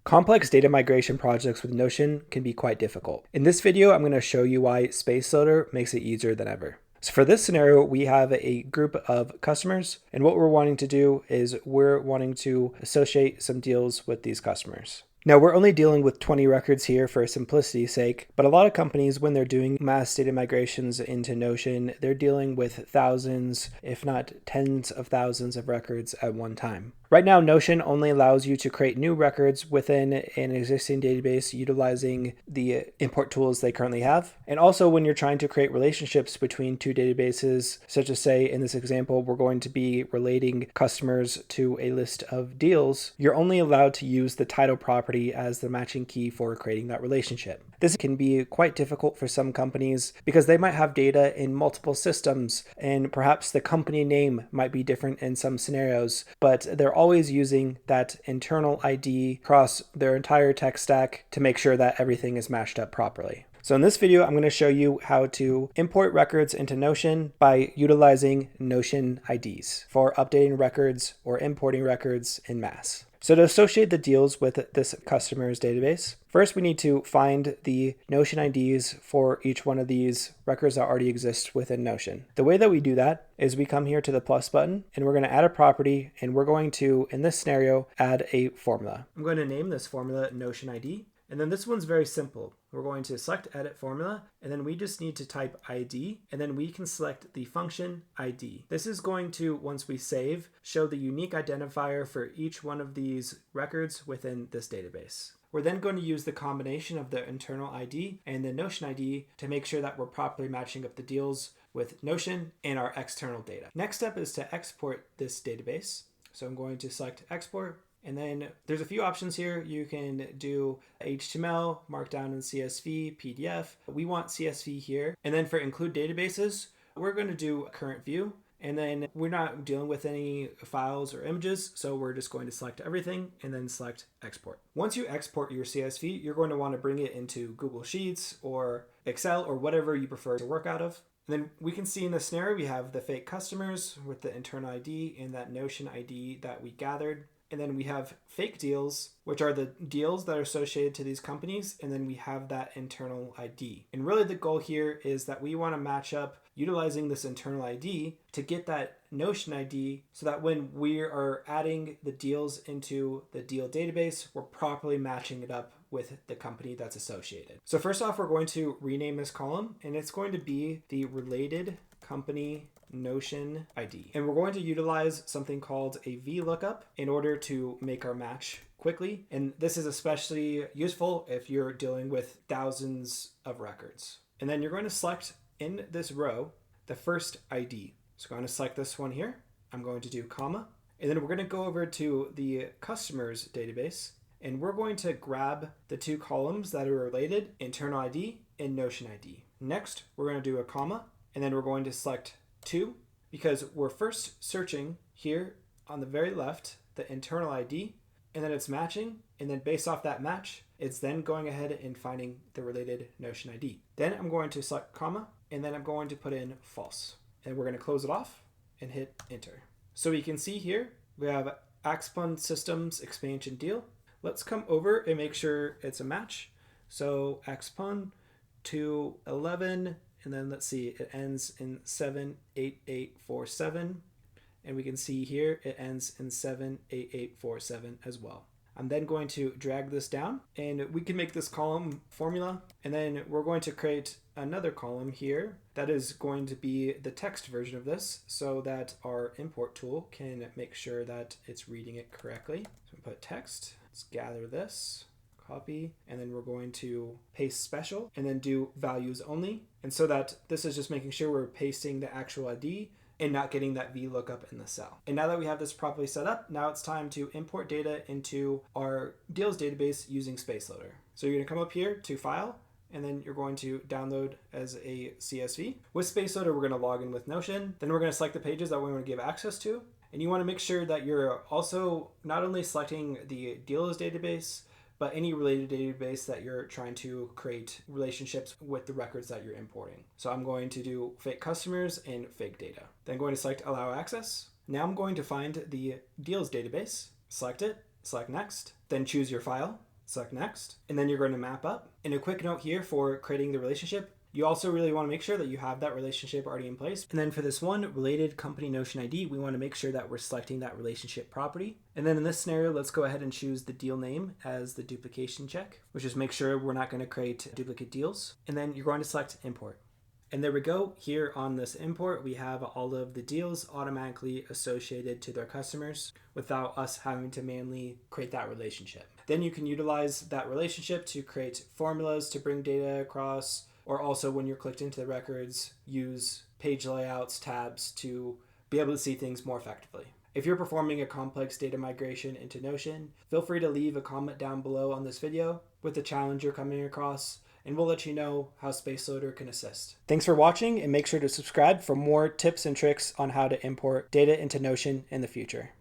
Complex data migration projects with Notion can be quite difficult. In this video, I'm going to show you why Spaceloadr makes it easier than ever. So for this scenario, we have a group of customers, and what we're wanting to do is we're wanting to associate some deals with these customers. Now, we're only dealing with 20 records here for simplicity's sake, but a lot of companies, when they're doing mass data migrations into Notion, they're dealing with thousands, if not tens of thousands of records at one time. Right now, Notion only allows you to create new records within an existing database utilizing the import tools they currently have. And also when you're trying to create relationships between two databases, such as say in this example, we're going to be relating customers to a list of deals, you're only allowed to use the title property as the matching key for creating that relationship. This can be quite difficult for some companies because they might have data in multiple systems and perhaps the company name might be different in some scenarios, but they're always using that internal ID across their entire tech stack to make sure that everything is matched up properly. So in this video, I'm going to show you how to import records into Notion by utilizing Notion IDs for updating records or importing records en masse. So to associate the deals with this customer's database, first we need to find the Notion IDs for each one of these records that already exist within Notion. The way that we do that is we come here to the plus button and we're going to add a property, and we're going to, in this scenario, add a formula. I'm going to name this formula Notion ID. And then this one's very simple. We're going to select edit formula, and then we just need to type ID, and then we can select the function ID. This is going to, once we save, show the unique identifier for each one of these records within this database. We're then going to use the combination of the internal ID and the Notion ID to make sure that we're properly matching up the deals with Notion and our external data. Next step is to export this database. So I'm going to select export. And then there's a few options here. You can do HTML, Markdown and CSV, PDF. We want CSV here. And then for include databases, we're going to do current view. And then we're not dealing with any files or images, so we're just going to select everything and then select export. Once you export your CSV, you're going to want to bring it into Google Sheets or Excel or whatever you prefer to work out of. And then we can see in this scenario, we have the fake customers with the internal ID and that Notion ID that we gathered. And then we have fake deals, which are the deals that are associated to these companies. And then we have that internal ID. And really the goal here is that we want to match up utilizing this internal ID to get that Notion ID so that when we are adding the deals into the deal database, we're properly matching it up with the company that's associated. So first off, we're going to rename this column, and it's going to be the related company Notion ID. And we're going to utilize something called a VLOOKUP in order to make our match quickly. And this is especially useful if you're dealing with thousands of records. And then you're going to select in this row the first ID. So I'm going to select this one here. I'm going to do comma. And then we're going to go over to the customers database. And we're going to grab the two columns that are related, internal ID and Notion ID. Next, we're going to do a comma. And then we're going to select 2, because we're first searching here on the very left, the internal ID, and then it's matching. And then based off that match, it's then going ahead and finding the related Notion ID. Then I'm going to select comma, and then I'm going to put in false. And we're going to close it off and hit enter. So we can see here, we have Axpon Systems expansion deal. Let's come over and make sure it's a match. So Axpon to 11, and then let's see, it ends in 78847. And we can see here it ends in 78847 as well. I'm then going to drag this down, and we can make this column formula. And then we're going to create another column here that is going to be the text version of this so that our import tool can make sure that it's reading it correctly. So we put text, let's gather this, copy, and then we're going to paste special and then do values only. And so that this is just making sure we're pasting the actual ID and not getting that VLOOKUP in the cell. And now that we have this properly set up, now it's time to import data into our deals database using Spaceloadr. So you're gonna come up here to File, and then you're going to download as a CSV. With Spaceloadr, we're gonna log in with Notion. Then we're gonna select the pages that we wanna give access to. And you wanna make sure that you're also not only selecting the deals database, but any related database that you're trying to create relationships with the records that you're importing. So I'm going to do fake customers and fake data. Then I'm going to select allow access. Now I'm going to find the deals database, select it, select next, then choose your file. Select next, and then you're going to map up. And a quick note here for creating the relationship, you also really want to make sure that you have that relationship already in place. And then for this one, related company Notion ID, we want to make sure that we're selecting that relationship property. And then in this scenario, let's go ahead and choose the deal name as the duplication check, which is make sure we're not going to create duplicate deals. And then you're going to select import. And there we go. Here on this import, we have all of the deals automatically associated to their customers without us having to manually create that relationship. Then you can utilize that relationship to create formulas to bring data across, or also when you're clicked into the records, use page layouts, tabs to be able to see things more effectively. If you're performing a complex data migration into Notion, feel free to leave a comment down below on this video with the challenge you're coming across, and we'll let you know how Spaceloadr can assist. Thanks for watching, and make sure to subscribe for more tips and tricks on how to import data into Notion in the future.